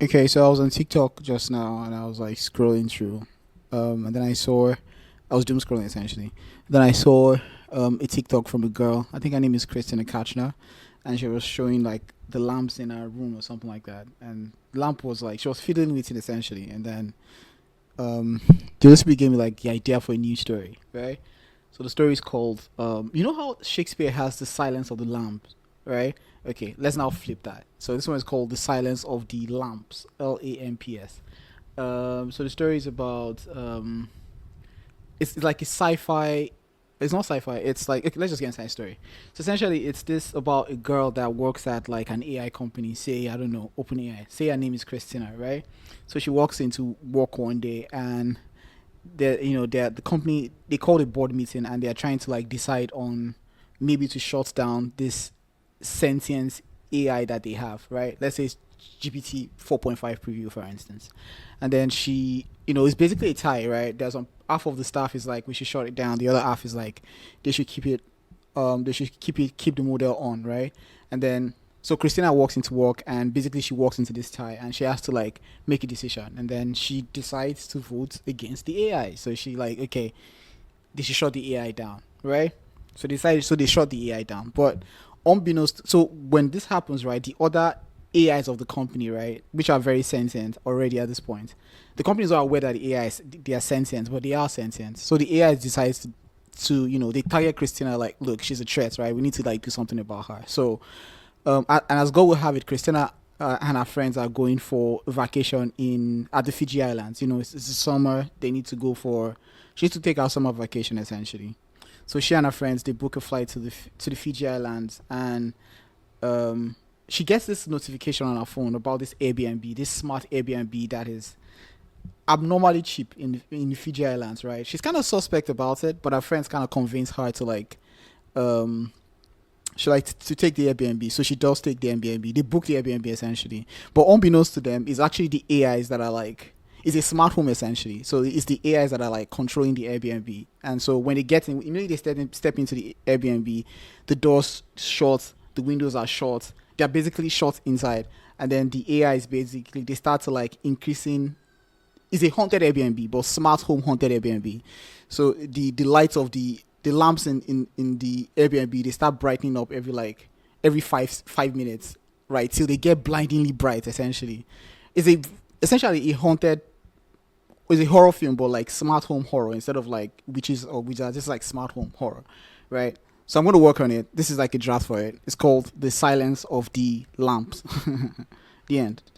Okay, so I was on TikTok just now and I was like scrolling through. And then I was doom scrolling essentially. Then I saw a TikTok from a girl. I think her name is Christina Kachner. And she was showing like the lamps in her room or something like that. And the lamp was like, she was fiddling with it essentially. And then um, this gave me like the idea for a new story, right? So the story is called, you know how Shakespeare has the silence of the lamps, right? Okay, let's now flip that. So this one is called the silence of the lamps, Lamps. So the story is about, it's like a sci-fi. It's not sci-fi. It's like okay, let's just get inside the story. So essentially, it's this about a girl that works at like an AI company. Say I don't know, OpenAI. Say her name is Christina, right? So she walks into work one day and the company they called a board meeting and they're trying to like decide on maybe to shut down this sentient AI that they have, right? Let's say it's GPT 4.5 preview, for instance. And then it's basically a tie, right? There's half of the staff is like we should shut it down. The other half is like they should keep it, keep the model on, right? And then so Christina walks into work and basically she walks into this tie and she has to like make a decision and then she decides to vote against the AI. So she like okay, they should shut the AI down, right? So they shut the AI down. But unbeknownst, so when this happens, right, the other AIs of the company, right, which are very sentient already at this point, the companies are aware that the AIs they are sentient, but they are sentient. So the AI decides to they target Christina like, look, she's a threat, right? We need to like do something about her. So and as God will have it, Christina and her friends are going for a vacation in at the Fiji Islands. It's the summer. They need to go for. She needs to take our summer vacation essentially. So she and her friends they book a flight to the Fiji Islands, and she gets this notification on her phone about this Airbnb, this smart Airbnb that is abnormally cheap in the Fiji Islands. Right? She's kind of suspect about it, but her friends kind of convince her to like um she like to take the Airbnb, so she does take the Airbnb. They book the Airbnb essentially, but unbeknownst to them, is actually the AIs that are like it's a smart home essentially. So it's the AIs that are like controlling the Airbnb, and so when they get in, immediately they step into the Airbnb, the doors shut, the windows are shut, they're basically shut inside, and then the AI is basically they start to like increasing. It's a haunted Airbnb, but smart home haunted Airbnb. So the lights of the lamps in the Airbnb they start brightening up every five minutes, right? Till they get blindingly bright. Essentially, it's a essentially a haunted. It's a horror film, but like smart home horror instead of like witches or wizards, just like smart home horror, right? So I'm going to work on it. This is like a draft for it. It's called The Silence of the Lamps. The end.